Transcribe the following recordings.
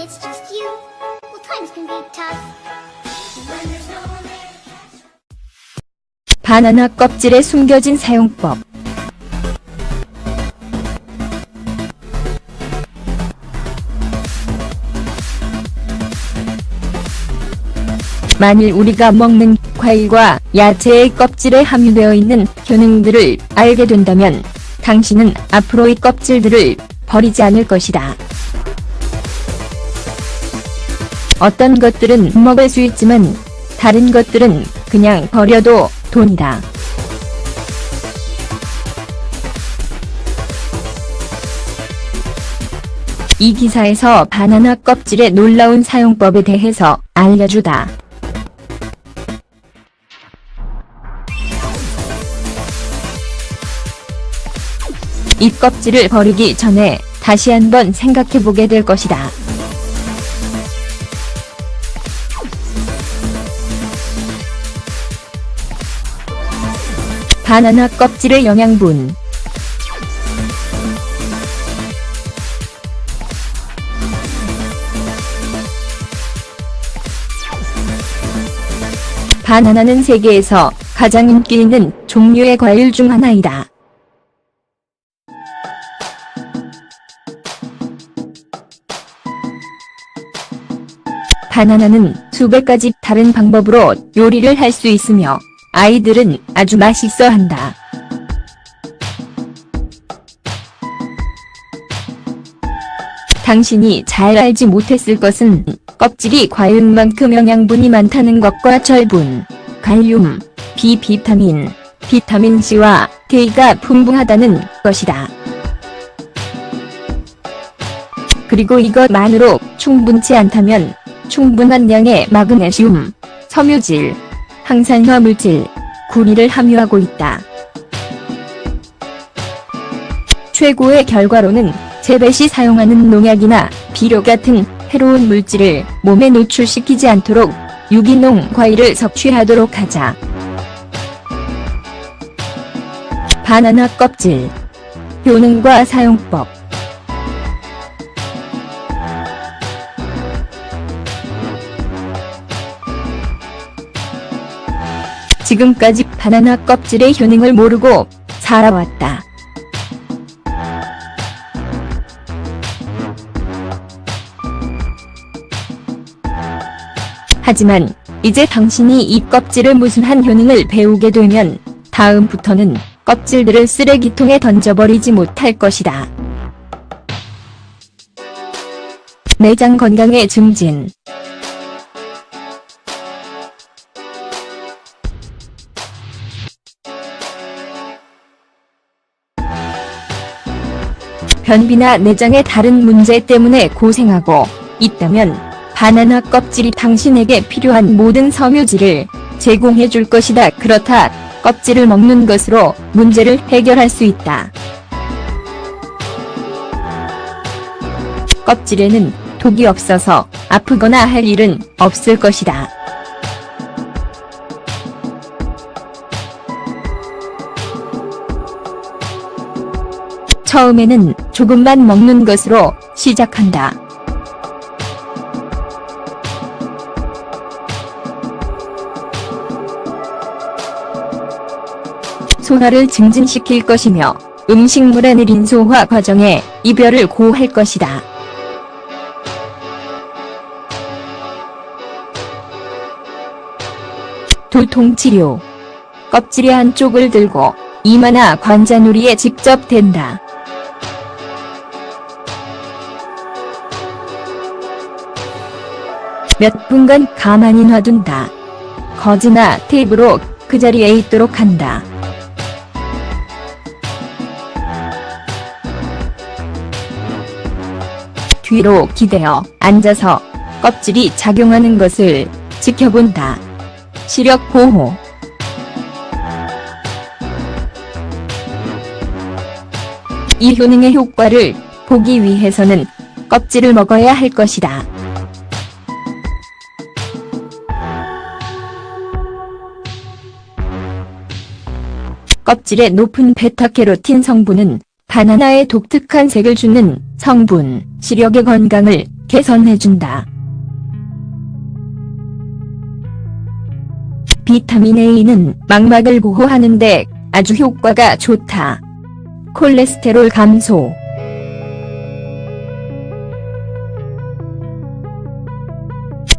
it's just you, well, times can be tough. When there's no one there to catch. 바나나 껍질에 숨겨진 사용법. 만일 우리가 먹는 과일과 야채의 껍질에 함유되어 있는 효능들을 알게 된다면 당신은 앞으로 이 껍질들을 버리지 않을 것이다. 어떤 것들은 먹을 수 있지만 다른 것들은 그냥 버려도 돈이다. 이 기사에서 바나나 껍질의 놀라운 사용법에 대해서 알려주다. 이 껍질을 버리기 전에 다시 한번 생각해보게 될 것이다. 바나나 껍질의 영양분. 바나나는 세계에서 가장 인기 있는 종류의 과일 중 하나이다. 바나나는 수백 가지 다른 방법으로 요리를 할 수 있으며 아이들은 아주 맛있어 한다. 당신이 잘 알지 못했을 것은 껍질이 과일만큼 영양분이 많다는 것과 철분, 칼륨, 비타민, 비타민 C와 K가 풍부하다는 것이다. 그리고 이것만으로 충분치 않다면 충분한 양의 마그네슘, 섬유질, 항산화 물질, 구리를 함유하고 있다. 최고의 결과로는 재배 시 사용하는 농약이나 비료 같은 해로운 물질을 몸에 노출시키지 않도록 유기농 과일을 섭취하도록 하자. 바나나 껍질. 효능과 사용법. 지금까지 바나나 껍질의 효능을 모르고 살아왔다. 하지만 이제 당신이 이 껍질을 무슨 한 효능을 배우게 되면 다음부터는 껍질들을 쓰레기통에 던져버리지 못할 것이다. 내장 건강의 증진. 변비나 내장의 다른 문제 때문에 고생하고 있다면 바나나 껍질이 당신에게 필요한 모든 섬유질을 제공해 줄 것이다. 그렇다, 껍질을 먹는 것으로 문제를 해결할 수 있다. 껍질에는 독이 없어서 아프거나 할 일은 없을 것이다. 처음에는 조금만 먹는 것으로 시작한다. 소화를 증진시킬 것이며 음식물의 느린 소화 과정에 이별을 고할 것이다. 두통치료. 껍질의 한쪽을 들고 이마나 관자놀이에 직접 댄다. 몇 분간 가만히 놔둔다. 거즈나 테이프로 그 자리에 있도록 한다. 뒤로 기대어 앉아서 껍질이 작용하는 것을 지켜본다. 시력 보호. 이 효능의 효과를 보기 위해서는 껍질을 먹어야 할 것이다. 껍질의 높은 베타캐로틴 성분은 바나나의 독특한 색을 주는 성분, 시력의 건강을 개선해준다. 비타민 A는 망막을 보호하는데 아주 효과가 좋다. 콜레스테롤 감소.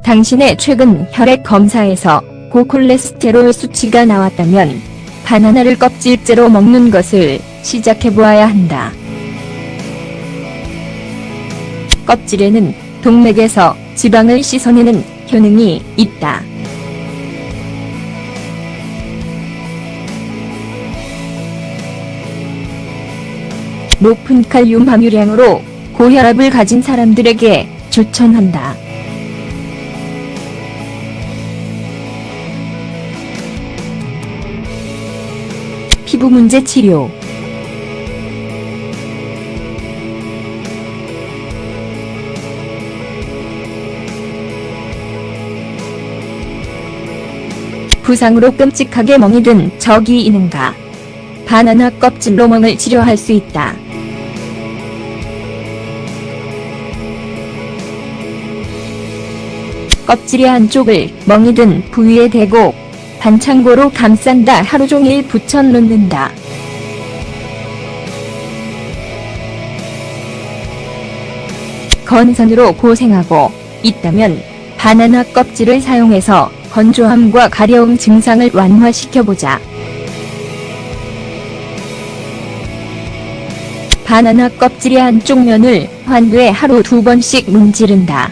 당신의 최근 혈액 검사에서 고콜레스테롤 수치가 나왔다면 바나나를 껍질째로 먹는 것을 시작해보아야 한다. 껍질에는 동맥에서 지방을 씻어내는 효능이 있다. 높은 칼륨 함유량으로 고혈압을 가진 사람들에게 추천한다. 피부 문제 치료. 부상으로 끔찍하게 멍이 든 적이 있는가? 바나나 껍질로 멍을 치료할 수 있다. 껍질의 한쪽을 멍이 든 부위에 대고 반창고로 감싼다. 하루 종일 붙여 놓는다. 건선으로 고생하고 있다면 바나나 껍질을 사용해서 건조함과 가려움 증상을 완화시켜보자. 바나나 껍질의 한쪽 면을 환부에 하루 2번씩 문지른다.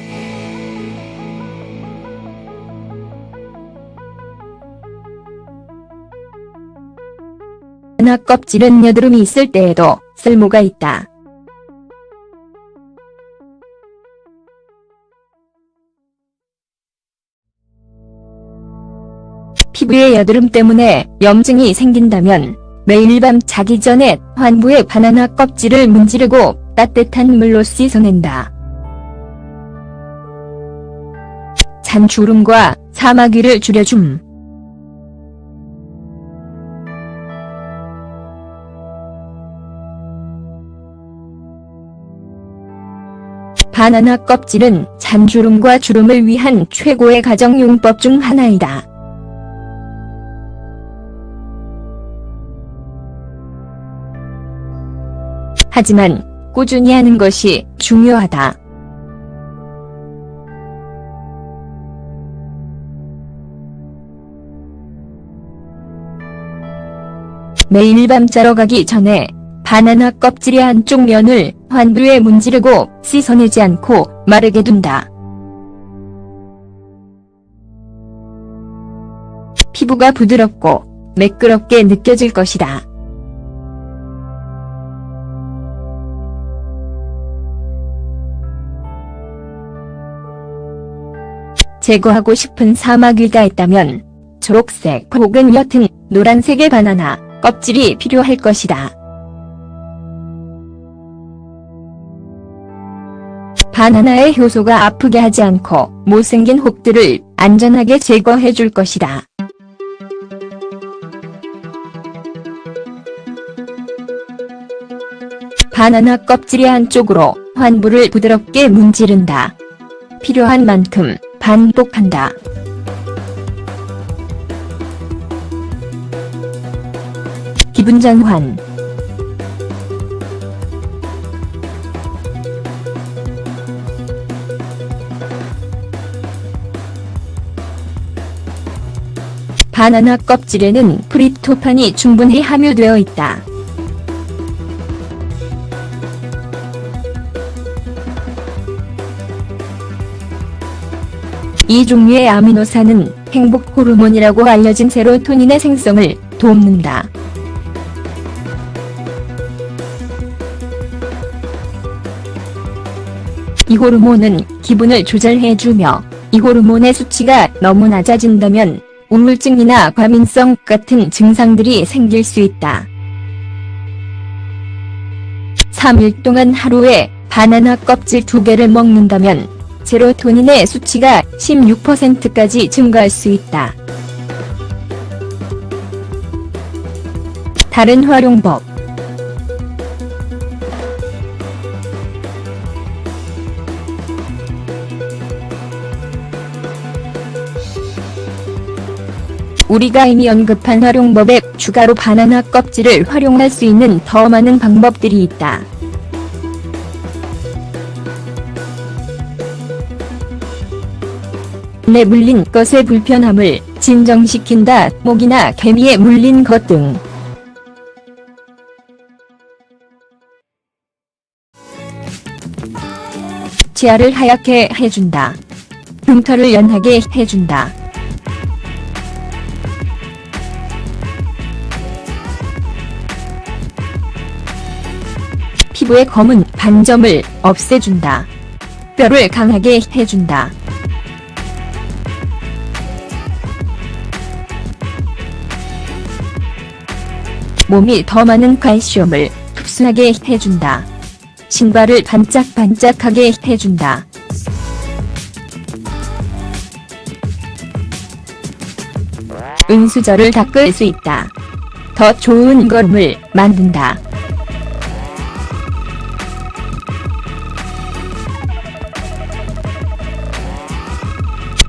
바나나 껍질은 여드름이 있을 때에도 쓸모가 있다. 피부에 여드름 때문에 염증이 생긴다면 매일 밤 자기 전에 환부에 바나나 껍질을 문지르고 따뜻한 물로 씻어낸다. 잔주름과 사마귀를 줄여줌. 바나나 껍질은 잔주름과 주름을 위한 최고의 가정용법 중 하나이다. 하지만 꾸준히 하는 것이 중요하다. 매일 밤 자러 가기 전에 바나나 껍질의 한쪽 면을 환부에 문지르고 씻어내지 않고 마르게 둔다. 피부가 부드럽고 매끄럽게 느껴질 것이다. 제거하고 싶은 사마귀가 있다면 초록색 혹은 옅은 노란색의 바나나 껍질이 필요할 것이다. 바나나의 효소가 아프게 하지 않고 못생긴 혹들을 안전하게 제거해 줄 것이다. 바나나 껍질의 한쪽으로 환부를 부드럽게 문지른다. 필요한 만큼 반복한다. 기분 전환. 바나나 껍질에는 프립토판이 충분히 함유되어 있다. 이 종류의 아미노산은 행복 호르몬이라고 알려진 세로토닌의 생성을 돕는다. 이 호르몬은 기분을 조절해주며 이 호르몬의 수치가 너무 낮아진다면 우울증이나 과민성 같은 증상들이 생길 수 있다. 3일 동안 하루에 바나나 껍질 2개를 먹는다면 세로토닌의 수치가 16%까지 증가할 수 있다. 다른 활용법. 우리가 이미 언급한 활용법에 추가로 바나나 껍질을 활용할 수 있는 더 많은 방법들이 있다. 내 물린 것의 불편함을 진정시킨다. 모기나 개미에 물린 것 등. 치아를 하얗게 해준다. 흉터를 연하게 해준다. 피부의 검은 반점을 없애준다. 뼈를 강하게 해준다. 몸이 더 많은 칼슘을 흡수하게 해준다. 신발을 반짝반짝하게 해준다. 은수저를 닦을 수 있다. 더 좋은 걸음을 만든다.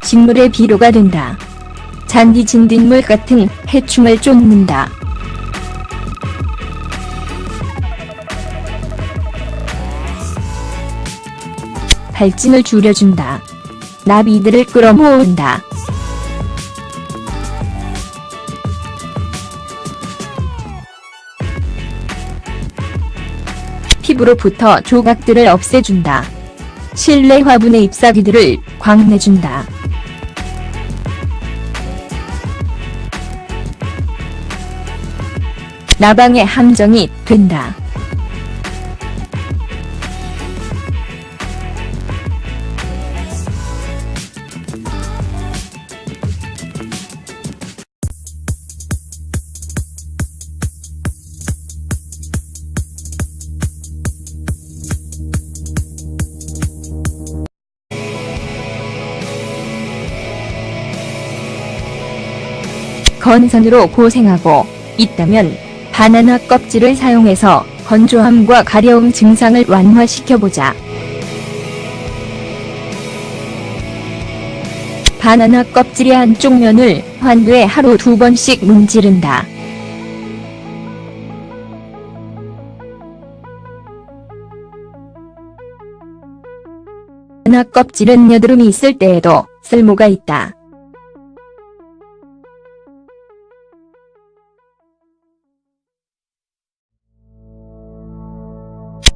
식물의 비료가 된다. 잔디 진딧물 같은 해충을 쫓는다. 발진을 줄여준다. 나비들을 끌어모은다. 피부로부터 조각들을 없애준다. 실내 화분의 잎사귀들을 광내준다. 나방의 함정이 된다. 건선으로 고생하고 있다면 바나나 껍질을 사용해서 건조함과 가려움 증상을 완화시켜보자. 바나나 껍질의 한쪽 면을 환부에 하루 2번씩 문지른다. 바나나 껍질은 여드름이 있을 때에도 쓸모가 있다.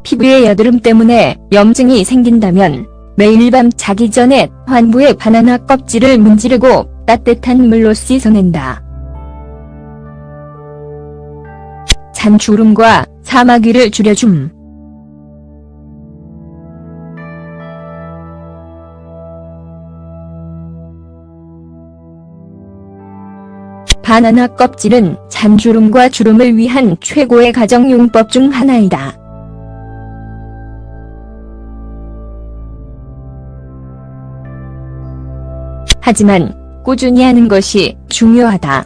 피부에 여드름 때문에 염증이 생긴다면 매일 밤 자기 전에 환부에 바나나 껍질을 문지르고 따뜻한 물로 씻어낸다. 잔주름과 사마귀를 줄여줌. 바나나 껍질은 잔주름과 주름을 위한 최고의 가정용법 중 하나이다. 하지만 꾸준히 하는 것이 중요하다.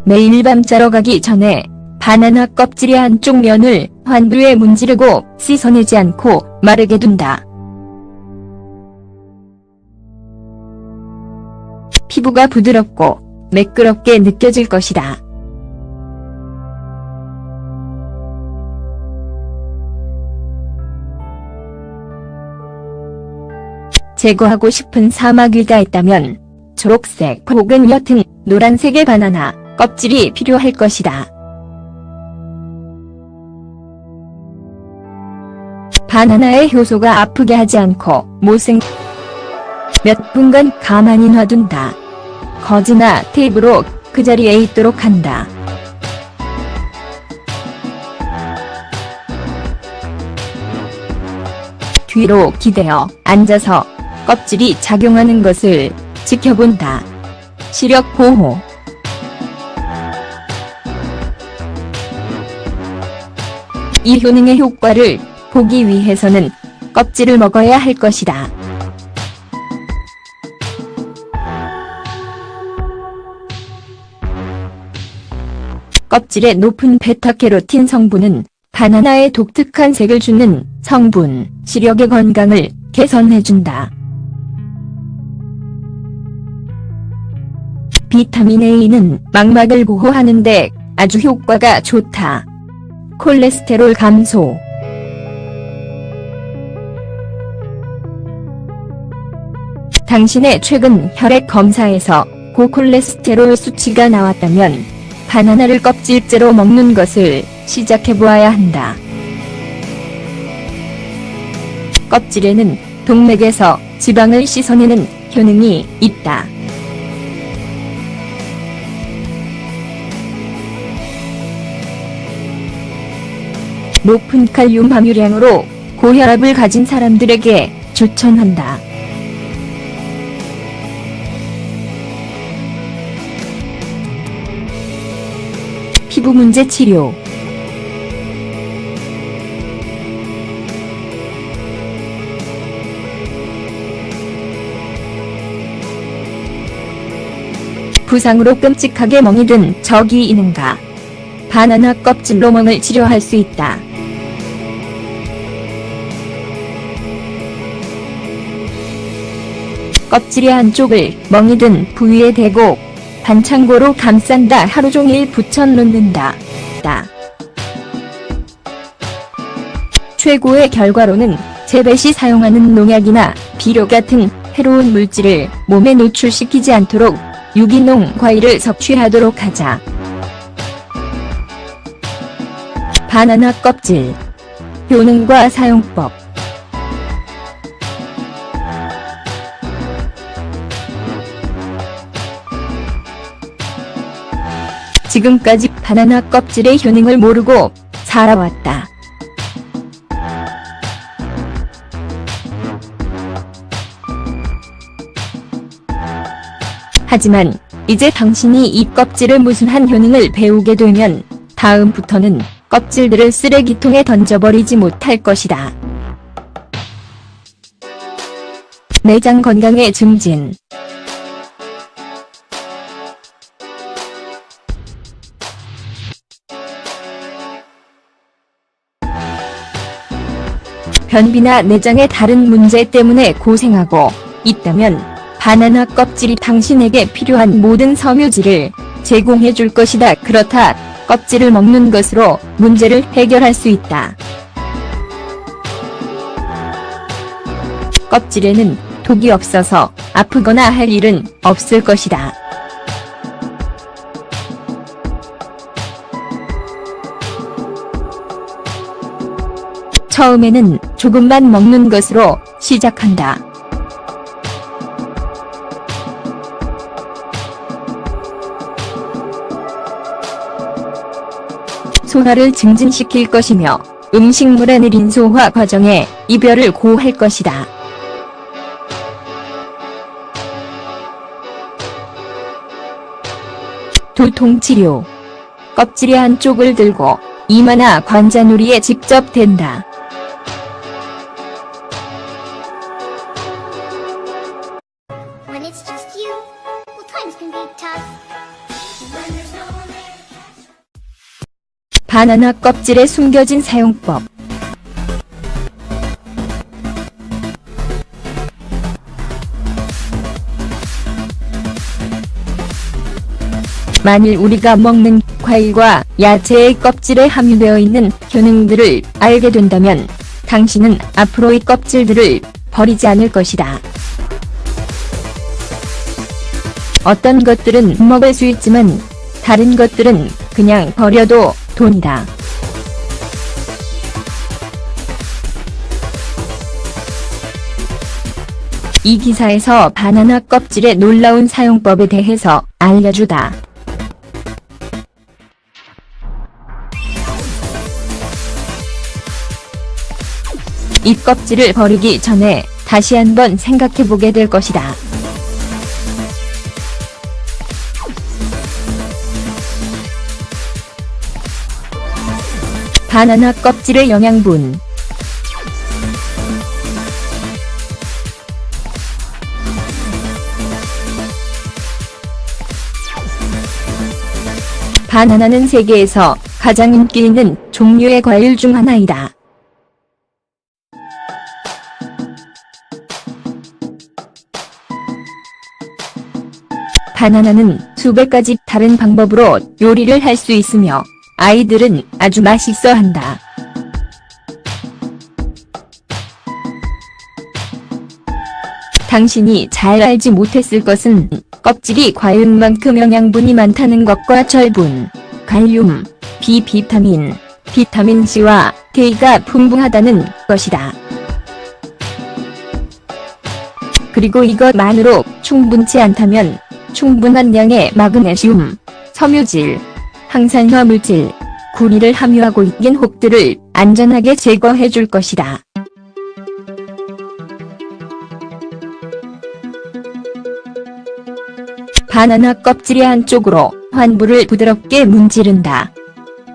매일 밤 자러 가기 전에 바나나 껍질의 한쪽 면을 환부에 문지르고 씻어내지 않고 마르게 둔다. 피부가 부드럽고 매끄럽게 느껴질 것이다. 제거하고 싶은 사마귀가 있다면 초록색 혹은 옅은 노란색의 바나나 껍질이 필요할 것이다. 바나나의 효소가 아프게 하지 않고 몇 분간 가만히 놔둔다. 거즈나 테이프로 그 자리에 있도록 한다. 뒤로 기대어 앉아서 껍질이 작용하는 것을 지켜본다. 시력 보호. 이 효능의 효과를 보기 위해서는 껍질을 먹어야 할 것이다. 껍질의 높은 베타캐로틴 성분은 바나나의 독특한 색을 주는 성분, 시력의 건강을 개선해준다. 비타민 A는 망막을 보호하는 데 아주 효과가 좋다. 콜레스테롤 감소. 당신의 최근 혈액 검사에서 고콜레스테롤 수치가 나왔다면 바나나를 껍질째로 먹는 것을 시작해보아야 한다. 껍질에는 동맥에서 지방을 씻어내는 효능이 있다. 높은 칼륨 함유량으로 고혈압을 가진 사람들에게 추천한다. 피부 문제 치료. 부상으로 끔찍하게 멍이 든 적이 있는가? 바나나 껍질로 멍을 치료할 수 있다. 껍질의 한쪽을 멍이 든 부위에 대고 반창고로 감싼다. 하루 종일 붙여놓는다. 최고의 결과로는 재배 시 사용하는 농약이나 비료 같은 해로운 물질을 몸에 노출시키지 않도록 유기농 과일을 섭취하도록 하자. 바나나 껍질 효능과 사용법. 지금까지 바나나 껍질의 효능을 모르고 살아왔다. 하지만 이제 당신이 이 껍질의 무수한 효능을 배우게 되면 다음부터는 껍질들을 쓰레기통에 던져버리지 못할 것이다. 내장 건강의 증진. 변비나 내장의 다른 문제 때문에 고생하고 있다면 바나나 껍질이 당신에게 필요한 모든 섬유질을 제공해 줄 것이다. 그렇다, 껍질을 먹는 것으로 문제를 해결할 수 있다. 껍질에는 독이 없어서 아프거나 할 일은 없을 것이다. 처음에는 조금만 먹는 것으로 시작한다. 소화를 증진시킬 것이며 음식물의 느린 소화 과정에 이별을 고할 것이다. 두통치료. 껍질의 한쪽을 들고 이마나 관자놀이에 직접 댄다. When it's just you, well, times can be tough. When there's no one there to catch. 바나나 껍질에 숨겨진 사용법. 만일 우리가 먹는 과일과 야채의 껍질에 함유되어 있는 효능들을 알게 된다면 당신은 앞으로 이 껍질들을 버리지 않을 것이다. 어떤 것들은 먹을 수 있지만 다른 것들은 그냥 버려도 돈이다. 이 기사에서 바나나 껍질의 놀라운 사용법에 대해서 알려주다. 이 껍질을 버리기 전에 다시 한번 생각해보게 될 것이다. 바나나 껍질의 영양분. 바나나는 세계에서 가장 인기 있는 종류의 과일 중 하나이다. 바나나는 수백 가지 다른 방법으로 요리를 할 수 있으며 아이들은 아주 맛있어 한다. 당신이 잘 알지 못했을 것은 껍질이 과육만큼 영양분이 많다는 것과 철분, 칼륨, 비타민, 비타민 C와 K가 풍부하다는 것이다. 그리고 이것만으로 충분치 않다면 충분한 양의 마그네슘, 섬유질, 항산화 물질, 구리를 함유하고 있는 혹들을 안전하게 제거해 줄 것이다. 바나나 껍질의 한쪽으로 환부를 부드럽게 문지른다.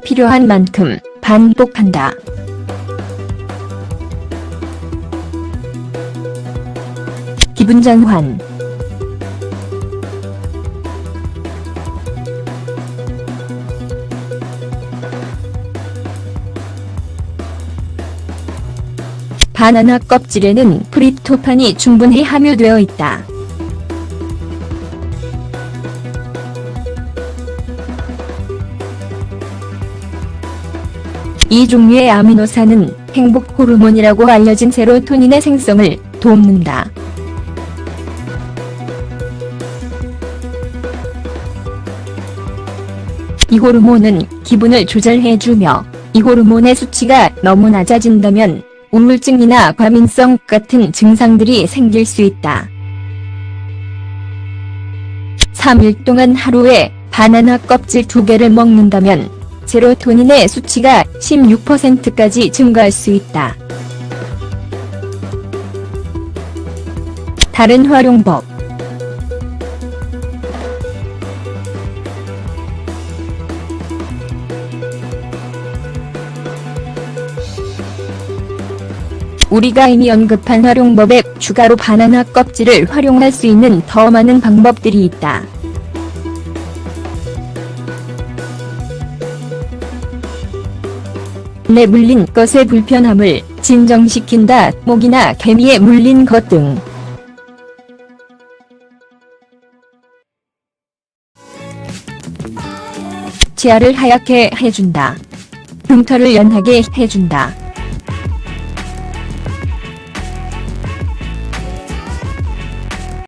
필요한 만큼 반복한다. 기분 전환. 바나나 껍질에는 프립토판이 충분히 함유되어 있다. 이 종류의 아미노산은 행복 호르몬이라고 알려진 세로토닌의 생성을 돕는다. 이 호르몬은 기분을 조절해주며 이 호르몬의 수치가 너무 낮아진다면 우울증이나 과민성 같은 증상들이 생길 수 있다. 3일 동안 하루에 바나나 껍질 2개를 먹는다면 세로토닌의 수치가 16%까지 증가할 수 있다. 다른 활용법. 우리가 이미 언급한 활용법에 추가로 바나나 껍질을 활용할 수 있는 더 많은 방법들이 있다. 내 물린 것의 불편함을 진정시킨다. 모기나 개미에 물린 것 등. 치아를 하얗게 해준다. 흉터를 연하게 해준다.